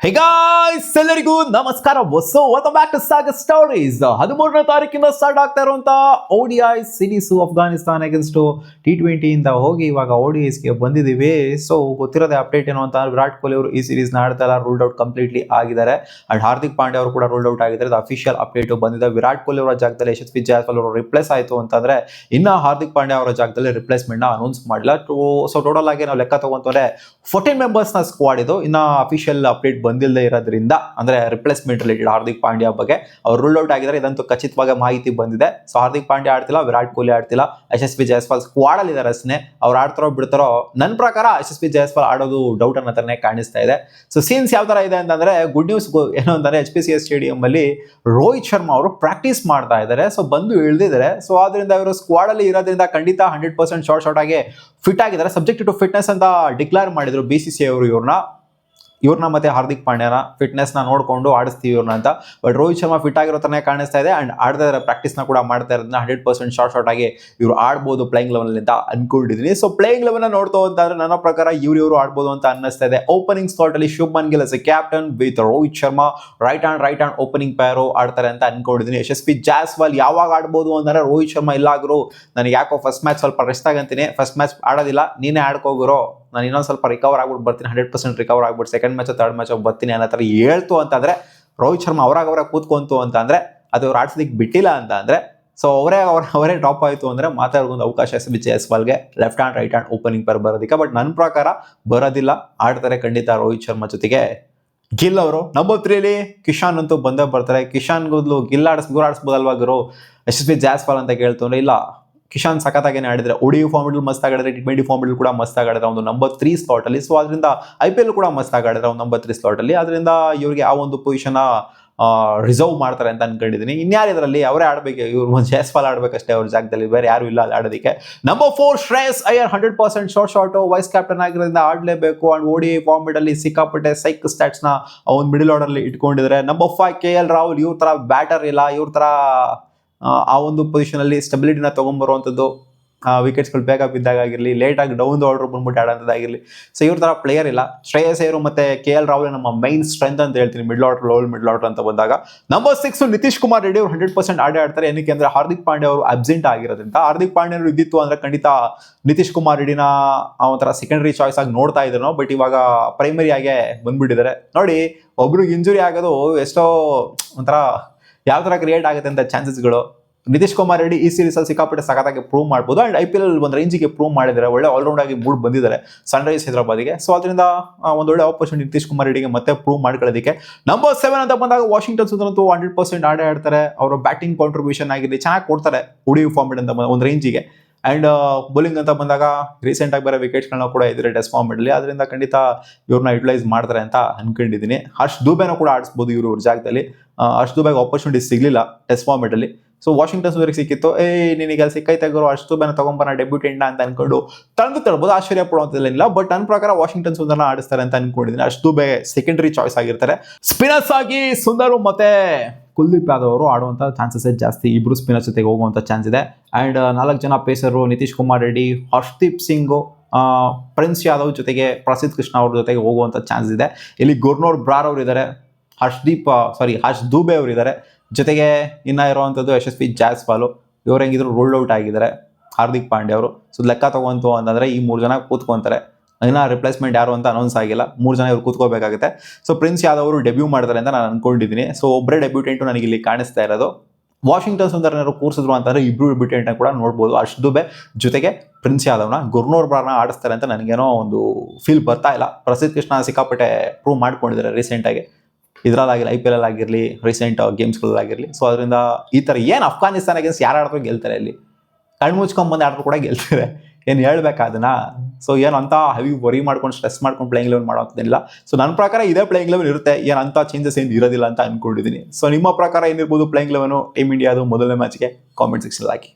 ಹೇ guys, ಎಲ್ಲರಿಗೂ ನಮಸ್ಕಾರ. Welcome back to Sagar stories. 13ನೇ ತಾರೀಕಿಂದ ಸ್ಟಾರ್ಟ್ ಆಗ್ತಾ ಇರುವಂತಹ ODI series Afghanistan against T20 ಇಂದ ಹೋಗಿ ಇವಾಗ ODIಸ್ಗೆ ಬಂದಿದ್ದೀವಿ. ಸೊ ಗೊತ್ತಿರೋದೇ ಅಪ್ಡೇಟ್ ಏನು ಅಂತ, ವಿರಾಟ್ ಕೊಹ್ಲಿ ಅವರು ಈ ಸೀರೀಸ್ ನ ಆಡ್ತಾ ಇಲ್ಲ, ರೂಲ್ಡ್ ಔಟ್ ಕಂಪ್ಲೀಟ್ಲಿ ಆಗಿದ್ದಾರೆ. ಅಂಡ್ ಹಾರ್ದಿಕ್ ಪಾಂಡ್ಯ ಅವರು ಕೂಡ ರೂಲ್ಡ್ ಔಟ್ ಆಗಿದ್ದಾರೆ. ಅಫಿಷಿಯಲ್ ಅಪ್ಡೇಟ್ ಬಂದಿದೆ. ವಿರಾಟ್ ಕೊಹ್ಲಿ ಅವರ ಜಾಗದಲ್ಲಿ ಯಶಸ್ವಿ ಜಾಯ್ಸ್ವಾಲ್ ಅವರು ರಿಪ್ಲೇಸ್ ಆಯಿತು ಅಂತಂದ್ರೆ ಇನ್ನ ಹಾರ್ದಿಕ್ ಪಾಂಡ್ಯ ಅವರ ಜಾಗದಲ್ಲಿ ರಿಪ್ಲೇಸ್ಮೆಂಟ್ ನ ಅನೌನ್ಸ್ ಮಾಡಿಲ್ಲ. ಸೊ ಟೋಟಲ್ ಆಗಿ ನಾವು ಲೆಕ್ಕ ತಗೊಂತಂದ್ರೆ 14 ಮೆಂಬರ್ಸ್ ನ ಸ್ಕ್ವಾಡ್ ಇದು. ಇನ್ನ ಅಫಿಷಿಯಲ್ ಅಪ್ಡೇಟ್ ಬಂದಿಲ್ಲದೆ ಇರೋದ್ರಿಂದ, ಅಂದ್ರೆ ರಿಪ್ಲೇಸ್ಮೆಂಟ್ ರಿಲೇಟೆಡ್ ಹಾರ್ದಿಕ್ ಪಾಂಡ್ಯ ಬಗ್ಗೆ ಅವ್ರು ರೂಲ್ ಔಟ್ ಆಗಿದ್ದಾರೆ, ಇದಂತೂ ಖಚಿತವಾಗಿ ಮಾಹಿತಿ ಬಂದಿದೆ. ಸೊ ಹಾರ್ದಿಕ್ ಪಾಂಡ್ಯ ಆಡ್ತಿಲ್ಲ, ವಿರಾಟ್ ಕೊಹ್ಲಿ ಆಡ್ತಿಲ್ಲ, ಯಶಸ್ವಿ ಜಾಯ್ಸ್ವಾಲ್ ಸ್ಕ್ವಾಡ್ ಅಲ್ಲಿ ಇದಾರೆ ಅಷ್ಟೇ. ಅವ್ರು ಆಡ್ತಾರೋ ಬಿಡ್ತಾರೋ, ನನ್ನ ಪ್ರಕಾರ ಯಶಸ್ವಿ ಜಾಯ್ಸ್ವಾಲ್ ಆಡೋದು ಡೌಟ್ ಅನ್ನೋ ತರನೇ ಕಾಣಿಸ್ತಾ ಇದೆ. ಸೊ ಸೀನ್ಸ್ ಯಾವ ತರ ಇದೆ ಅಂತಂದ್ರೆ, ಗುಡ್ ನ್ಯೂಸ್ ಏನು ಅಂತಂದ್ರೆ HPCS ಸ್ಟೇಡಿಯಂ ಅಲ್ಲಿ ರೋಹಿತ್ ಶರ್ಮಾ ಅವರು ಪ್ರಾಕ್ಟೀಸ್ ಮಾಡ್ತಾ ಇದ್ದಾರೆ. ಸೊ ಬಂದು ಇಳಿದಿದ್ದಾರೆ. ಸೊ ಆದ್ರಿಂದ ಇವರು ಸ್ಕ್ವಾಡ್ ಅಲ್ಲಿ ಇರೋದ್ರಿಂದ ಖಂಡಿತ 100% ಶಾರ್ಟ್ ಆಗಿ ಫಿಟ್ ಆಗಿದ್ದಾರೆ. ಸಬ್ಜೆಕ್ಟ್ ಟು ಫಿಟ್ನೆಸ್ ಅಂತ ಡಿಕ್ಲೇರ್ ಮಾಡಿದ್ರು BCCI ಅವರು ಇವ್ರನ್ನ ಮತ್ತೆ ಹಾರ್ದಿಕ್ ಪಾಂಡ್ಯನ ಫಿಟ್ನೆಸ್ ನ ನೋಡ್ಕೊಂಡು ಆಡಿಸ್ತೀವಿ ಇವ್ರನ್ನ ಅಂತ. ಬಟ್ ರೋಹಿತ್ ಶರ್ಮಾ ಫಿಟ್ ಆಗಿರೋ ತರನೇ ಕಾಣಿಸ್ತಾ ಇದೆ. ಅಂಡ್ ಆಡ್ತಾ ಇದ್ದಾರೆ, ಪ್ರಾಕ್ಟೀಸ್ ನ ಕೂಡ ಮಾಡ್ತಾ ಇರೋದ್ರಿಂದ 100% ಶಾರ್ಟ್ ಆಗಿ ಇವ್ರು ಆಡ್ಬೋದು ಪ್ಲೇಯಿಂಗ್ ಲೆವೆಲ್ ಅಂತ ಅನ್ಕೊಂಡಿದ್ದೀನಿ. ಸೊ ಪ್ಲೇಯಿಂಗ್ ಲೆವೆಲ್ ನೋಡ್ತಾ ಅಂತಂದ್ರೆ ನನ್ನ ಪ್ರಕಾರ ಇವ್ರು ಆಡ್ಬೋದು ಅಂತ ಅನ್ನಿಸ್ತಾ ಇದೆ. ಓಪನಿಂಗ್ ಸ್ಲಾಟ್ ಅಲ್ಲಿ Shubman Gill as a captain with Rohit Sharma right hand opening ಪೇರು ಆಡ್ತಾರೆ ಅಂತ ಅನ್ಕೊಂಡಿದ್ದೀನಿ. ಯಶಸ್ವಿ ಜಾಯ್ಸ್ವಾಲ್ ಯಾವಾಗ ಆಡ್ಬೋದು ಅಂದ್ರೆ, ರೋಹಿತ್ ಶರ್ಮಾ ಇಲ್ಲಾಗ್ರು ನನಗೆ ಯಾಕೋ ಫಸ್ಟ್ ಮ್ಯಾಚ್ ಸ್ವಲ್ಪ ರೆಸ್ಟ್ ಆಗಂತೀನಿ, ಫಸ್ಟ್ ಮ್ಯಾಚ್ ಆಡೋದಿಲ್ಲ, ನೀನೇ ಆಡ್ಕೋಗಿರೋ, ನಾನು ಇನ್ನೊಂದು ಸ್ವಲ್ಪ ರಿಕವರ್ ಆಗ್ಬಿಟ್ಟು ಬರ್ತೀನಿ, 100% ರಿಕವರ್ ಆಗ್ಬಿಟ್ಟು ಸೆಕೆಂಡ್ ಮ್ಯಾಚ್ ಥರ್ಡ್ ಮ್ಯಾಚ್ ಬರ್ತೀನಿ ಅನ್ನೋ ಥರ ಹೇಳ್ತು ಅಂತಂದ್ರೆ, ರೋಹಿತ್ ಶರ್ಮಾ ಅವರಾಗ ಕೂತ್ಕೊಂತು ಅಂತ ಅಂದ್ರೆ, ಅದು ಅವ್ರು ಆಡ್ಸೋದಕ್ಕೆ ಬಿಟ್ಟಿಲ್ಲ ಅಂತ ಅಂದ್ರೆ, ಸೊ ಅವರೇ ಟಾಪ್ ಆಯಿತು ಅಂದ್ರೆ ಮಾತಾಡೋದು ಅವಕಾಶ ಯಶಸ್ವಿ ಜಾಯ್ಸ್ವಾಲ್ಗೆ left hand right hand opening pair ಬರೋದಕ್ಕೆ. ಬಟ್ ನನ್ನ ಪ್ರಕಾರ ಬರೋದಿಲ್ಲ, ಆಡ್ತಾರೆ ಖಂಡಿತ ರೋಹಿತ್ ಶರ್ಮಾ ಜೊತೆಗೆ ಗಿಲ್ ಅವರು. ನಂಬರ್ 3 ಕಿಶಾನ್ ಅಂತೂ ಬಂದೇ ಬರ್ತಾರೆ. ಕಿಶಾನ್ ಗಿಲ್ ಆಡಿಸ್ಬೋದಲ್ವಾ ಗುರು ಯಶಸ್ವಿ ಜಾಯ್ಸ್ವಾಲ್ ಅಂತ ಕೇಳ್ತಂದ್ರೆ, ಇಲ್ಲ, ಕಿಶಾನ್ ಸಖತ್ತಾಗೇನೆ ಆಡಿದ್ರೆ, ODI ಫಾರ್ಮೆಟ್ ಮಸ್ತ್ ಆಡಿದ್ರೆ, T20 ಫಾರ್ಮೆಟ್ ಕೂಡ ಮಸ್ತ್ ಆಡಿದ್ರೆ ಒಂದು ನಂಬರ್ 3 ಸ್ಲಾಟ್ ಅಲ್ಲಿ. ಸೊ ಅದರಿಂದ IPL ಕೂಡ ಮಸ್ತ್ ಆಡಿದ್ರೆ ಒಂದು ನಂಬರ್ 3 ಸ್ಲಾಟ್ ಅಲ್ಲಿ. ಅದರಿಂದ ಇವರಿಗೆ ಆ ಒಂದು ಪೊಸಿಷನ್ ರಿಸರ್ವ್ ಮಾಡ್ತಾರೆ ಅಂತ ಅನ್ಕೊಂಡಿದ್ದೀನಿ. ಇನ್ಯಾರು ಇದರಲ್ಲಿ ಅವರೇ ಆಡ್ಬೇಕು, ಇವ್ರು ಜಾಯ್ಸ್ವಾಲ್ ಆಡ್ಬೇಕಷ್ಟೇ ಅವ್ರ ಜಾಗದಲ್ಲಿ, ಬೇರೆ ಯಾರು ಇಲ್ಲ ಅಲ್ಲಿ ಆಡೋದಕ್ಕೆ. Number 4 Shreyas Iyer 100% short vice captain ಆಗಿರೋದ್ರಿಂದ ಆಡ್ಲೇಬೇಕು. ಅಂಡ್ ODI ಫಾರ್ಮೆಟ್ ಅಲ್ಲಿ ಸಿಕ್ಕಾಪಟ್ಟೆ ಸೈಕ್ ಸ್ಟಾಟ್ಸ್ ನ ಒಂದು ಮಿಡಲ್ ಆರ್ಡರ್ ಅಲ್ಲಿ ಇಟ್ಕೊಂಡಿದ್ದಾರೆ. ನಂಬರ್ 5 KL ರಾಹುಲ್, ಇವ್ರ ತರ ಬ್ಯಾಟರ್ ಇಲ್ಲ, ಇವ್ರ ತರ ಆ ಒಂದು ಪೊಸಿಷನ್ ಅಲ್ಲಿ ಸ್ಟೆಬಿಲಿಟಿನ ತಗೊಂಡ್ಬರುವಂಥದ್ದು, ವಿಕೆಟ್ಸ್ಗಳು ಬೇಗ ಬಿದ್ದಾಗಿರಲಿ, ಲೇಟ್ ಆಗಿ ಡೌನ್ ಆರ್ಡರ್ ಬಂದ್ಬಿಟ್ಟು ಆಡೋದಾಗಿರಲಿ. ಸೊ ಇವ್ರ ತರ ಪ್ಲೇಯರ್ ಇಲ್ಲ. ಶ್ರೇಯಸ್ ಅಯ್ಯರ್ ಮತ್ತೆ KL ರಾಹುಲ್ ನಮ್ಮ ಮೈನ್ ಸ್ಟ್ರೆಂತ್ ಅಂತ ಹೇಳ್ತೀನಿ ಮಿಡ್ಲ್ ಆರ್ಡರ್ ಅಂತ ಬಂದಾಗ. ನಂಬರ್ 6 ನಿತೀಶ್ ಕುಮಾರ್ ರೆಡ್ಡಿ ಅವರು 100% ಆಡ್ತಾರೆ. ಏನಕ್ಕೆ ಅಂದ್ರೆ ಹಾರ್ದಿಕ್ ಪಾಂಡ್ಯ ಅವರು ಅಬ್ಸೆಂಟ್ ಆಗಿರೋದ್ರಿಂದ. ಹಾರ್ದಿಕ್ ಪಾಂಡ್ಯ ಅವರು ಇದ್ದಿತ್ತು ಅಂದ್ರೆ ಖಂಡಿತ ನಿತೀಶ್ ಕುಮಾರ್ ರೆಡ್ಡಿನ ಒಂಥರ ಸೆಕೆಂಡರಿ ಚಾಯ್ಸ್ ಆಗಿ ನೋಡ್ತಾ ಇದ್ರು ನಾವು. ಬಟ್ ಇವಾಗ ಪ್ರೈಮರಿ ಆಗೇ ಬಂದ್ಬಿಟ್ಟಿದ್ದಾರೆ. ನೋಡಿ, ಒಬ್ರಿಗೆ ಇಂಜುರಿ ಆಗೋದು ಎಷ್ಟೋ ಒಂಥರ ಯಾವ ತರ ಕ್ರಿಯೇಟ್ ಆಗುತ್ತೆ ಅಂತ ಚಾನ್ಸಸ್ಗಳು. ನಿತೀಶ್ ಕುಮಾರ್ ರೆಡ್ಡಿ ಈ ಸೀರೀಸ್ ಅಲ್ಲಿ ಸಿಕ್ಕಾಪಟ್ಟೆ ಸಖತ್ತಾಗಿ ಪ್ರೂವ್ ಮಾಡ್ಬೋದು. ಅಂಡ್ IPL ಒಂದು ರೇಂಜಿಗೆ ಪ್ರೂವ್ ಮಾಡಿದ್ದಾರೆ, ಒಳ್ಳೆ ಆಲ್ರೌಂಡ್ ಆಗಿ ಮೂಡ್ ಬಂದಿದ್ದಾರೆ ಸನ್ರೈಸ್ ಹೈದರಾಬಾದ್ಗೆ. ಸೊ ಅದರಿಂದ ಒಂದೊಳ್ಳೆ ಆಪರ್ಚುನಿಟಿ ನಿತೀಶ್ ಕುಮಾರ್ ರೆಡ್ಡಿಗೆ ಮತ್ತೆ ಪ್ರೂವ್ ಮಾಡ್ಕೊಳ್ಳೋದಕ್ಕೆ. ನಂಬರ್ 7 ಅಂತ ಬಂದಾಗ ವಾಷಿಂಗ್ಟನ್ ಸುಂದರಂತೂ 100% ಆಡ್ತಾರೆ. ಅವರ ಬ್ಯಾಟಿಂಗ್ ಕಾಂಟ್ರಿಬ್ಯೂಷನ್ ಆಗಿರಲಿ ಚೆನ್ನಾಗಿ ಕೊಡ್ತಾರೆ ODI ಫಾರ್ಮೆಟ್ ಅಂತ ಒಂದು ರೇಂಜಿಗೆ. ಅಂಡ್ ಬೌಲಿಂಗ್ ಅಂತ ಬಂದಾಗ ರೀಸೆಂಟ್ ಆಗಿ ಬೇರೆ ವಿಕೆಟ್ಸ್ಗಳನ್ನ ಕೂಡ ಇದ್ರೆ ಟೆಸ್ಟ್ ಫಾರ್ಮೆಟ್ ಅಲ್ಲಿ. ಅದರಿಂದ ಖಂಡಿತ ಇವ್ರನ್ನ ಯುಟಿಲೈಸ್ ಮಾಡ್ತಾರೆ ಅಂತ ಅನ್ಕೊಂಡಿದ್ದೀನಿ. ಹರ್ಷ್ ದುಬೆನೂ ಕೂಡ ಆಡಿಸ್ಬೋದು ಇವ್ರ ಜಾಗದಲ್ಲಿ. ಹರ್ಷ್ ದುಬೆಗೆ ಆಪರ್ಚುನಿಟಿ ಸಿಗ್ಲಿಲ್ಲ ಟೆಸ್ಟ್ ಫಾರ್ಮೆಟ್ ಅಲ್ಲಿ. ಸೊ ವಾಷಿಂಗ್ಟನ್ ಸುಂದರಿಗೆ ಸಿಕ್ಕಿತ್ತು, ನಿನಗೆ ಅಲ್ಲಿ ಸಿಕ್ಕೈತೆ ಗುರು, ಹರ್ಷ್ ದುಬೆನ ತಗೊಂಬರೋಣ ಡೆಬ್ಯೂಟೆಂಟ್ ಅಂತ ಅನ್ಕೊಂಡು ತಳ್ಬೋದು, ಆಶ್ಚರ್ಯ ಪಡುವಂತದಿಲ್ಲ. ಬಟ್ ನನ್ನ ಪ್ರಕಾರ ವಾಷಿಂಗ್ಟನ್ ಸುಂದರ್ನ ಆಡಿಸ್ತಾರೆ ಅಂತ ಅನ್ಕೊಂಡಿದ್ದೀನಿ. ಹರ್ಷ್ ದುಬೆ ಸೆಕೆಂಡರಿ ಚಾಯ್ಸ್ ಆಗಿರ್ತಾರೆ. ಸ್ಪಿನ್ನರ್ಸ್ ಆಗಿ ಸುಂದರ್ ಮತ್ತೆ ಕುಲ್ದೀಪ್ ಯಾದವ್ ಅವರು ಆಡುವಂಥ ಚಾನ್ಸಸ್ ಜಾಸ್ತಿ. ಇಬ್ರು ಸ್ಪಿನ್ನರ್ ಜೊತೆಗೆ ಹೋಗುವಂಥ ಚಾನ್ಸ್ ಇದೆ. ಅಂಡ್ 4 ಜನ ಪೇಸರು ನಿತೀಶ್ ಕುಮಾರ್ ರೆಡ್ಡಿ, ಹರ್ಷ್ದೀಪ್ ಸಿಂಗು, ಪ್ರಿನ್ಸ್ ಯಾದವ್ ಜೊತೆಗೆ ಪ್ರಸಿದ್ಧ ಕೃಷ್ಣ ಅವ್ರ ಜೊತೆಗೆ ಹೋಗುವಂಥ ಚಾನ್ಸ್ ಇದೆ. ಇಲ್ಲಿ ಗುರ್ನೂರ್ ಬ್ರಾರ್ ಅವರು ಇದ್ದಾರೆ, ಹರ್ಷ್ ದುಬೆ ಅವರು ಇದ್ದಾರೆ, ಜೊತೆಗೆ ಇನ್ನ ಇರುವಂಥದ್ದು ಯಶಸ್ವಿ ಜಾಯ್ಸ್ವಾಲ್. ಇವ್ರು ಹೆಂಗಿದ್ರು ರೂಲ್ಡ್ ಔಟ್ ಆಗಿದ್ದಾರೆ. ಹಾರ್ದಿಕ್ ಪಾಂಡ್ಯ ಅವರು. ಸೊ ಲೆಕ್ಕ ತಗೊಂತು ಅಂತಂದ್ರೆ ಈ 3 ಜನ ಕೂತ್ಕೊಂತಾರೆ. ಇನ್ನ ರಿಪ್ಲೇಸ್ಮೆಂಟ್ ಯಾರು ಅಂತ ಅನೌನ್ಸ್ ಆಗಿಲ್ಲ, 3 ಜನ ಇವ್ರು ಕೂತ್ಕೋಬೇಕಾಗುತ್ತೆ. ಸೊ ಪ್ರಿನ್ಸ್ ಯಾದವ್ ಅವರು ಡೆಬ್ಯೂ ಮಾಡ್ತಾರೆ ಅಂತ ನಾನು ಅನ್ಕೊಂಡಿದ್ದೀನಿ. ಸೊ ಒಬ್ಬರೇ ಡೆಬ್ಯೂಟೆಂಟು ನನಗೆ ಇಲ್ಲಿ ಕಾಣಿಸ್ತಾ ಇರೋದು. ವಾಷಿಂಗ್ಟನ್ ಸುಂದರ್ನವರು ಕೂರಿಸಿದ್ರು ಅಂತಂದ್ರೆ ಇಬ್ರು ಡೆಬ್ಯೂಟೆಂಟ್ ಕೂಡ ನೋಡ್ಬೋದು. ಹರ್ಷ್ ದುಬೆ ಜೊತೆಗೆ ಪ್ರಿನ್ಸ್ ಯಾದವ್ನ, ಗುರ್ನೂರ್ ಬ್ರಾರ್ನ ಆಡಿಸ್ತಾರೆ ಅಂತ ನನಗೇನೋ ಒಂದು ಫೀಲ್ ಬರ್ತಾ ಇಲ್ಲ. ಪ್ರಸಿದ್ಧ ಕೃಷ್ಣ ಸಿಕ್ಕಾಪಟ್ಟೆ ಪ್ರೂವ್ ಮಾಡ್ಕೊಂಡಿದ್ದಾರೆ ರೀಸೆಂಟಾಗಿ, ಇದರಲ್ಲಾಗಿರಲಿ IPL ಆಗಿರಲಿ ರೀಸೆಂಟ್ ಗೇಮ್ಸ್ಗಳಾಗಿರಲಿ. ಸೊ ಅದರಿಂದ ಈ ಥರ ಏನು ಅಫ್ಘಾನಿಸ್ತಾನ ಅಗೇನ್ಸ್ಟ್ ಯಾರು ಆಡಿದ್ರು ಗೆಲ್ತಾರೆ. ಇಲ್ಲಿ ಕಣ್ಮುಚ್ಕೊಂಡ್ಬಂದು ಆಡಿದ್ರು ಕೂಡ ಗೆಲ್ತಾರೆ. ಏನು ಹೇಳ್ಬೇಕಾ ಅದನ್ನ? ಸೊ ಏನು ಅಂತ ಹೆವಿ ವರಿ ಮಾಡ್ಕೊಂಡು ಸ್ಟ್ರೆಸ್ ಮಾಡ್ಕೊಂಡು ಪ್ಲೇಯಿಂಗ್ ಲೆವೆಲ್ ಮಾಡೋದಿಲ್ಲ. ಸೊ ನನ್ನ ಪ್ರಕಾರ ಇದೇ ಪ್ಲೇಯಿಂಗ್ ಲೆವೆಲ್ ಇರುತ್ತೆ, ಏನು ಅಂತ ಚೇಂಜಸ್ ಏನು ಇರೋದಿಲ್ಲ ಅಂತ ಅನ್ಕೊಂಡಿದ್ದೀನಿ. ಸೊ ನಿಮ್ಮ ಪ್ರಕಾರ ಏನಿರ್ಬೋದು ಪ್ಲೇಯಿಂಗ್ ಲೆವೆನು ಟೀಮ್ ಇಂಡಿಯಾದು ಮೊದಲನೇ ಮ್ಯಾಚ್ಗೆ? ಕಾಮೆಂಟ್ ಸೆಕ್ಷನ್ ಹಾಕಿ.